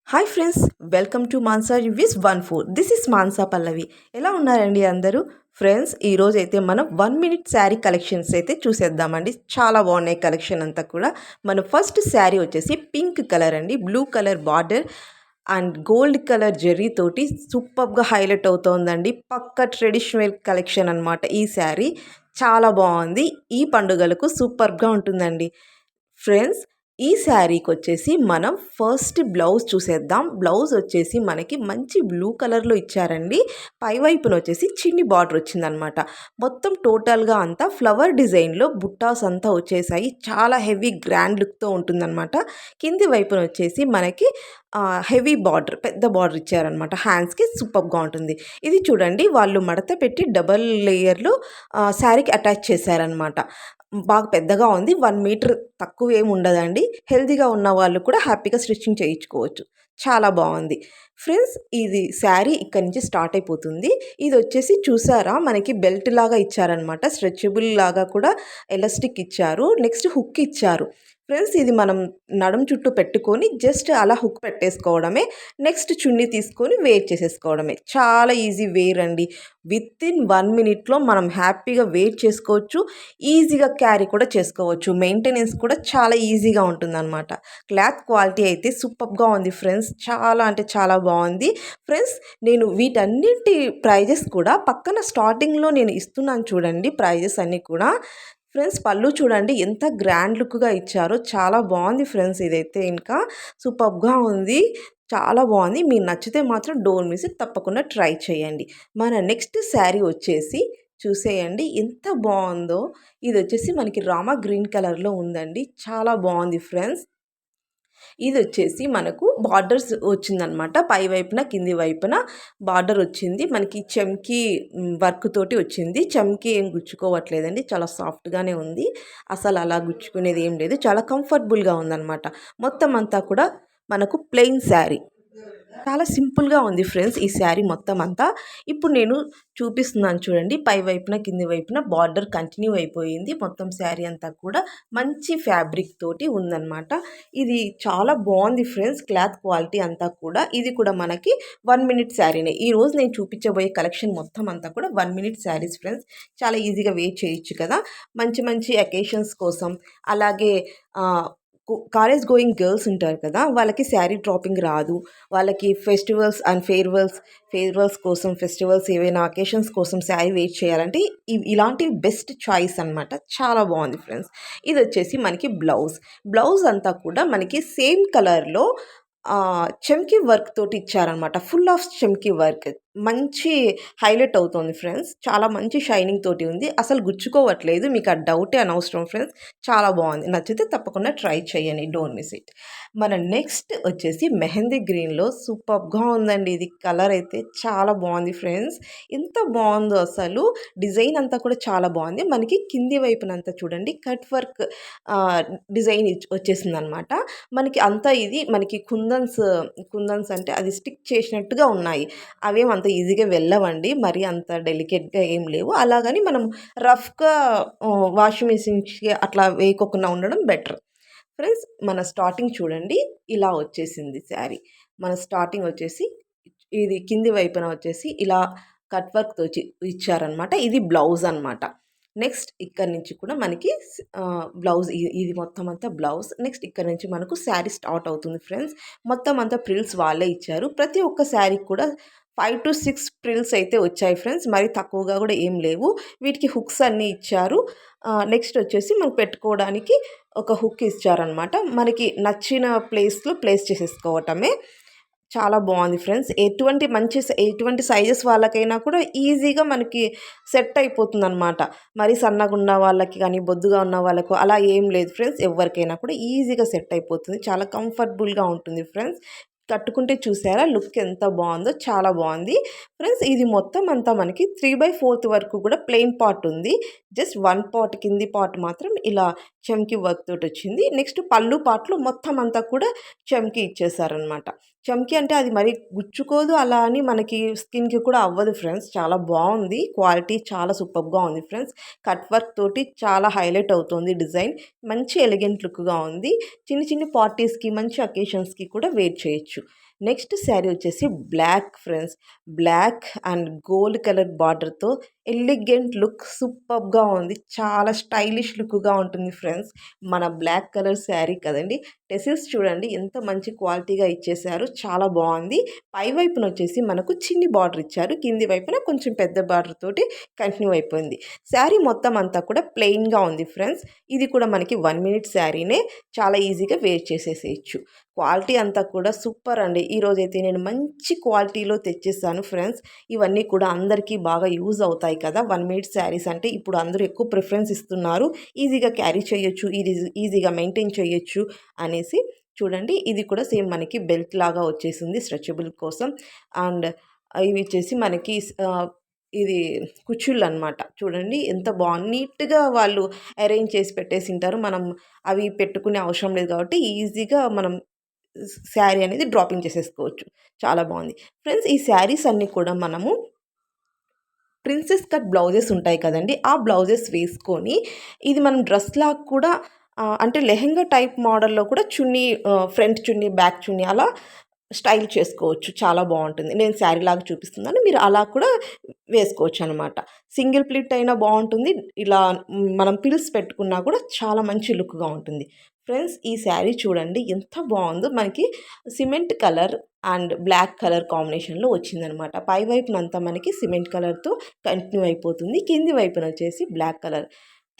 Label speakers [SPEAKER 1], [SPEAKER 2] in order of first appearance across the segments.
[SPEAKER 1] Hi friends, welcome to Mansa reviews 14. This is Mansa Pallavi. ఎలా ఉన్నారండి అందరూ? ఫ్రెండ్స్, ఈరోజు అయితే మనం 1 మినిట్ శారీ కలెక్షన్స్ అయితే చూసేద్దామండి. చాలా బాగున్నాయి కలెక్షన్ అంతా కూడా. మన ఫస్ట్ శారీ వచ్చేసి పింక్ కలర్ అండి, blue colour border and gold colour Jerry తోటి సూపర్గా హైలైట్ అవుతోందండి. పక్క ట్రెడిషనల్ కలెక్షన్ అనమాట ఈ శారీ. చాలా బాగుంది. ఈ పండుగలకు సూపర్గా ఉంటుందండి. ఫ్రెండ్స్, ఈ శారీకి వచ్చేసి మనం ఫస్ట్ బ్లౌజ్ చూసేద్దాం. బ్లౌజ్ వచ్చేసి మనకి మంచి బ్లూ కలర్లో ఇచ్చారండి. పై వైపున వచ్చేసి చిన్ని బార్డర్ వచ్చిందనమాట. మొత్తం టోటల్గా అంతా ఫ్లవర్ డిజైన్లో బుట్టాస్ అంతా వచ్చేసాయి. చాలా హెవీ గ్రాండ్ లుక్తో ఉంటుందన్నమాట. కింది వైపున వచ్చేసి మనకి హెవీ బార్డర్, పెద్ద బార్డర్ ఇచ్చారనమాట. హ్యాండ్స్కి సూపర్గా ఉంటుంది. ఇది చూడండి, వాళ్ళు మడత పెట్టి డబల్ లేయర్లో శారీకి అటాచ్ చేశారనమాట. బాగా పెద్దగా ఉంది. 1 మీటర్ తక్కువ ఏమి ఉండదండి. హెల్తీగా ఉన్న వాళ్ళు కూడా హ్యాపీగా స్టిచ్చింగ్ చేయించుకోవచ్చు. చాలా బాగుంది. ఫ్రెండ్స్, ఇది శారీ ఇక్కడ నుంచి స్టార్ట్ అయిపోతుంది. ఇది వచ్చేసి చూసారా, మనకి బెల్ట్ లాగా ఇచ్చారనమాట. స్ట్రెచబుల్ లాగా కూడా ఎలాస్టిక్ ఇచ్చారు. నెక్స్ట్ హుక్ ఇచ్చారు. ఫ్రెండ్స్, ఇది మనం నడుం చుట్టూ పెట్టుకొని జస్ట్ అలా హుక్ పెట్టేసుకోవడమే. నెక్స్ట్ చున్నీ తీసుకొని వేర్ చేసేసుకోవడమే. చాలా ఈజీ వేర్ అండి. విత్ ఇన్ 1 మినిట్లో మనం హ్యాపీగా వేర్ చేసుకోవచ్చు. ఈజీగా క్యారీ కూడా చేసుకోవచ్చు. మెయింటెనెన్స్ కూడా చాలా ఈజీగా ఉంటుందన్నమాట. క్లాత్ క్వాలిటీ అయితే సూపర్గా ఉంది ఫ్రెండ్స్. చాలా అంటే చాలా బాగుంది. ఫ్రెండ్స్, నేను వీటన్నింటి ప్రైజెస్ కూడా పక్కన స్టార్టింగ్లో నేను ఇస్తున్నాను చూడండి, ప్రైజెస్ అన్నీ కూడా. ఫ్రెండ్స్, పళ్ళు చూడండి ఎంత గ్రాండ్ లుక్గా ఇచ్చారో. చాలా బాగుంది ఫ్రెండ్స్. ఇదైతే ఇంకా సూపర్గా ఉంది. చాలా బాగుంది. మీరు నచ్చితే మాత్రం డోంట్ మిస్ ఇట్, తప్పకుండా ట్రై చేయండి. మన నెక్స్ట్ శారీ వచ్చేసి చూసేయండి ఎంత బాగుందో. ఇది వచ్చేసి మనకి రామా గ్రీన్ కలర్లో ఉందండి. చాలా బాగుంది ఫ్రెండ్స్. ఇది వచ్చేసి మనకు బార్డర్స్ వచ్చిందనమాట. పై వైపున కింది వైపున బార్డర్ వచ్చింది. మనకి చెమ్కి వర్క్ తోటి వచ్చింది. చెమ్కి ఏం గుచ్చుకోవట్లేదండి. చాలా సాఫ్ట్గానే ఉంది. అసలు అలా గుచ్చుకునేది ఏం లేదు. చాలా కంఫర్టబుల్గా ఉందన్నమాట. మొత్తం అంతా కూడా మనకు ప్లెయిన్ శారీ. చాలా సింపుల్గా ఉంది ఫ్రెండ్స్ ఈ శారీ మొత్తం అంతా. ఇప్పుడు నేను చూపిస్తున్నాను చూడండి. పై వైపున కింది వైపున బార్డర్ కంటిన్యూ అయిపోయింది. మొత్తం శారీ అంతా కూడా మంచి ఫ్యాబ్రిక్ తోటి ఉందన్నమాట. ఇది చాలా బాగుంది ఫ్రెండ్స్. క్లాత్ క్వాలిటీ అంతా కూడా. ఇది కూడా మనకి 1 మినిట్ శారీనే. ఈరోజు నేను చూపించబోయే కలెక్షన్ మొత్తం అంతా కూడా 1 మినిట్ శారీస్ ఫ్రెండ్స్. చాలా ఈజీగా వేర్ చేయొచ్చు కదా. మంచి మంచి అకేషన్స్ కోసం, అలాగే కాలేజ్ గోయింగ్ గర్ల్స్ ఉంటారు కదా, వాళ్ళకి శారీ డ్రాపింగ్ రాదు. వాళ్ళకి ఫెస్టివల్స్ అండ్ ఫేర్వెల్స్ కోసం, ఫెస్టివల్స్ ఏవైనా అకేషన్స్ కోసం శారీ వేర్ చేయాలంటే ఇలాంటివి బెస్ట్ చాయిస్ అనమాట. చాలా బాగుంది ఫ్రెండ్స్. ఇది వచ్చేసి మనకి బ్లౌజ్ అంతా కూడా మనకి సేమ్ కలర్లో చెమ్కీ వర్క్ తోటి ఇచ్చారనమాట. ఫుల్ ఆఫ్ చెమ్కీ వర్క్ మంచి హైలైట్ అవుతుంది ఫ్రెండ్స్. చాలా మంచి షైనింగ్ తోటి ఉంది. అసలు గుచ్చుకోవట్లేదు. మీకు ఆ డౌటే అనవసరం ఫ్రెండ్స్. చాలా బాగుంది. నచ్చితే తప్పకుండా ట్రై చేయండి. Don't miss it. మన నెక్స్ట్ వచ్చేసి మెహందీ గ్రీన్లో సూపర్గా ఉందండి. ఇది కలర్ అయితే చాలా బాగుంది ఫ్రెండ్స్. ఎంత బాగుందో అసలు. డిజైన్ అంతా కూడా చాలా బాగుంది. మనకి కింది వైపునంతా చూడండి కట్ వర్క్ డిజైన్ వచ్చేసింది అనమాట. మనకి అంతా ఇది మనకి కుందన్స్ అంటే అది స్టిక్ చేసినట్టుగా ఉన్నాయి. అవేం అంత ఈజీగా వెళ్ళవండి. మరి అంత డెలికేట్గా ఏం లేవు. అలాగని మనం రఫ్గా వాషింగ్ మిషన్కి అట్లా వేయకోకుండా ఉండడం బెటర్. ఫ్రెండ్స్, మన స్టార్టింగ్ చూడండి, ఇలా వచ్చేసింది శారీ. మన స్టార్టింగ్ వచ్చేసి ఇది కింది వైపున వచ్చేసి ఇలా కట్ వర్క్తో ఇచ్చారనమాట. ఇది బ్లౌజ్ అనమాట. నెక్స్ట్ ఇక్కడ నుంచి కూడా మనకి బ్లౌజ్, ఇది మొత్తం అంతా బ్లౌజ్. నెక్స్ట్ ఇక్కడ నుంచి మనకు శారీ స్టార్ట్ అవుతుంది ఫ్రెండ్స్. మొత్తం అంతా ప్రిల్స్ వాళ్ళే ఇచ్చారు. ప్రతి ఒక్క శారీకి కూడా 5 to 6 ప్రిల్స్ అయితే వచ్చాయి ఫ్రెండ్స్. మరి తక్కువగా కూడా ఏం లేవు. వీటికి హుక్స్ అన్నీ ఇచ్చారు. నెక్స్ట్ వచ్చేసి మనం పెట్టుకోవడానికి ఒక హుక్ ఇచ్చారనమాట. మనకి నచ్చిన ప్లేస్లో ప్లేస్ చేసేసుకోవటమే. చాలా బాగుంది ఫ్రెండ్స్. ఎటువంటి సైజెస్ వాళ్ళకైనా కూడా ఈజీగా మనకి సెట్ అయిపోతుందన్నమాట. మరి సన్నగా ఉన్న వాళ్ళకి కానీ, బొద్దుగా ఉన్న వాళ్ళకు అలా ఏం లేదు ఫ్రెండ్స్. ఎవరికైనా కూడా ఈజీగా సెట్ అయిపోతుంది. చాలా కంఫర్టబుల్గా ఉంటుంది ఫ్రెండ్స్. కట్టుకుంటే చూసారా లుక్ ఎంత బాగుందో. చాలా బాగుంది ఫ్రెండ్స్. ఇది మొత్తం అంతా మనకి 3/4 వరకు కూడా ప్లెయిన్ పార్ట్ ఉంది. జస్ట్ 1 పార్ట్, కింది పార్ట్ మాత్రం ఇలా చమ్కీ వర్క్ తోటి వచ్చింది. నెక్స్ట్ పళ్ళు పార్ట్లో మొత్తం అంతా కూడా చమ్కీ ఇచ్చేసారనమాట. చమ్కీ అంటే అది మరి గుచ్చుకోదు, అలా అని మనకి స్కిన్కి కూడా అవ్వదు ఫ్రెండ్స్. చాలా బాగుంది. క్వాలిటీ చాలా సూపర్గా ఉంది ఫ్రెండ్స్. కట్ వర్క్ తోటి చాలా హైలైట్ అవుతుంది డిజైన్. మంచి ఎలిగెంట్ లుక్గా ఉంది. చిన్న చిన్న పార్టీస్కి, మంచి అకేషన్స్కి కూడా వేర్ చేయొచ్చు. నెక్స్ట్ శారీ వచ్చేసి black friends. Black and gold colour బార్డర్‌తో ఎలిగెంట్ లుక్ సూపర్బ్‌గా ఉంది. చాలా స్టైలిష్ లుక్‌గా ఉంటుంది ఫ్రెండ్స్. మన బ్లాక్ కలర్ శారీ కదండీ! టెసిల్స్ చూడండి ఎంత మంచి క్వాలిటీగా ఇచ్చేశారు. చాలా బావుంది. పై వైపున వచ్చేసి మనకు చిన్ని బార్డర్ ఇచ్చారు. కింది వైపున కొంచెం పెద్ద బార్డర్ తోటి కంటిన్యూ అయిపోయింది. శారీ మొత్తం అంతా కూడా ప్లెయిన్‌గా ఉంది ఫ్రెండ్స్. ఇది కూడా మనకి 1 మినిట్ శారీనే. చాలా ఈజీగా వేర్ చేసేసేయొచ్చు. క్వాలిటీ అంతా కూడా సూపర్ అండి. ఈరోజైతే నేను మంచి క్వాలిటీలో తెచ్చేసాను ఫ్రెండ్స్. ఇవన్నీ కూడా అందరికీ బాగా యూజ్ అవుతాయి కదా! 1 మినిట్ శారీస్ అంటే ఇప్పుడు అందరూ ఎక్కువ ప్రిఫరెన్స్ ఇస్తున్నారు. ఈజీగా క్యారీ చేయొచ్చు, ఈజీగా మెయింటైన్ చేయొచ్చు అనేసి. చూడండి ఇది కూడా సేమ్ మనకి బెల్ట్ లాగా వచ్చేసింది స్ట్రెచబుల్ కోసం. అండ్ ఇవి వచ్చేసి మనకి ఇది కుచ్చుళ్ళనమాట. చూడండి ఎంత నీట్‌గా వాళ్ళు అరేంజ్ చేసి పెట్టేసింటారు. మనం అవి పెట్టుకునే అవసరం లేదు కాబట్టి ఈజీగా మనం శారీ అనేది డ్రాపింగ్ చేసేసుకోవచ్చు. చాలా బాగుంది. ఫ్రెండ్స్ ఈ శారీస్ అన్నీ కూడా మనము ప్రిన్సెస్ కట్ బ్లౌజెస్ ఉంటాయి కదండీ! ఆ బ్లౌజెస్ వేసుకొని ఇది మనం డ్రెస్‌లాగా కూడా అంటే లెహెంగా టైప్ మోడల్‌లో కూడా చున్నీ ఫ్రంట్ చున్నీ, బ్యాక్ చున్నీ అలా స్టైల్ చేసుకోవచ్చు. చాలా బావుంటుంది. నేను శారీలాగా చూపిస్తున్నాను. మీరు అలా కూడా వేసుకోవచ్చనమాట. సింగిల్ ప్లీట్ అయినా బావుంటుంది. ఇలా మనం పిల్స్ పెట్టుకున్నా కూడా చాలా మంచి లుక్‌గా ఉంటుంది. ఫ్రెండ్స్ ఈ శారీ చూడండి ఎంత బావుందో. మనకి cement colour and black colour కాంబినేషన్‌లో వచ్చిందనమాట. పై వైపునంతా మనకి సిమెంట్ కలర్‌తో కంటిన్యూ అయిపోతుంది. కింది వైపున వచ్చేసి black colour.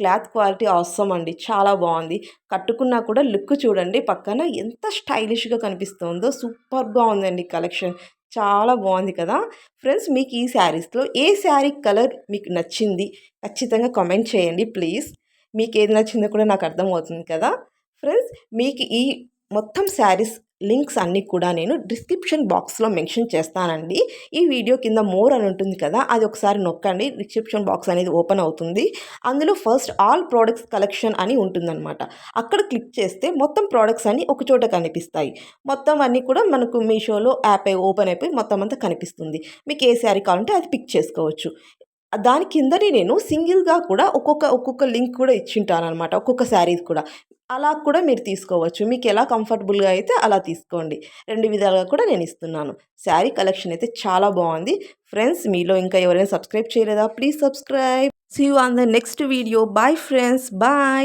[SPEAKER 1] Cloth quality awesome అండి. చాలా బావుంది. కట్టుకున్నా కూడా లుక్ చూడండి పక్కన ఎంత స్టైలిష్‌గా కనిపిస్తుందో. సూపర్‌గా ఉందండి కలెక్షన్. చాలా బావుంది కదా! ఫ్రెండ్స్ మీకు ఈ శారీస్‌లో ఏ శారీ కలర్ మీకు నచ్చింది? ఖచ్చితంగా కామెంట్ చేయండి ప్లీజ్. మీకేది నచ్చిందో కూడా నాకు అర్థమవుతుంది కదా! ఫ్రెండ్స్ మీకు ఈ మొత్తం శారీస్ లింక్స్ అన్నీ కూడా నేను డిస్క్రిప్షన్ బాక్స్‌లో మెన్షన్ చేస్తానండి. ఈ వీడియో కింద మోర్ అని ఉంటుంది కదా! అది ఒకసారి నొక్కండి. డిస్క్రిప్షన్ బాక్స్ అనేది ఓపెన్ అవుతుంది. అందులో ఫస్ట్ ఆల్ ప్రొడక్ట్స్ కలెక్షన్ అని ఉంటుందన్నమాట. అక్కడ క్లిక్ చేస్తే మొత్తం ప్రొడక్ట్స్ అన్నీ ఒక చోట కనిపిస్తాయి. మొత్తం అన్నీ కూడా మనకు మీషోలో యాప్ ఓపెన్ అయిపోయి మొత్తం అంతా కనిపిస్తుంది. మీకు ఏ శారీ కావాలంటే అది పిక్ చేసుకోవచ్చు. దాని కిందనే నేను సింగిల్‌గా కూడా ఒక్కొక్క లింక్ కూడా ఇచ్చింటాననమాట. ఒక్కొక్క శారీది కూడా. అలా కూడా మీరు తీసుకోవచ్చు. మీకెలా కంఫర్టబుల్‌గా అయితే అలా తీసుకోండి. 2 విధాలుగా కూడా నేను ఇస్తున్నాను. శారీ కలెక్షన్ అయితే చాలా బావుంది. ఫ్రెండ్స్ మీలో ఇంకా ఎవరైనా సబ్స్క్రైబ్ చేయలేదా? Please subscribe. See you on the next video. Bye friends. By.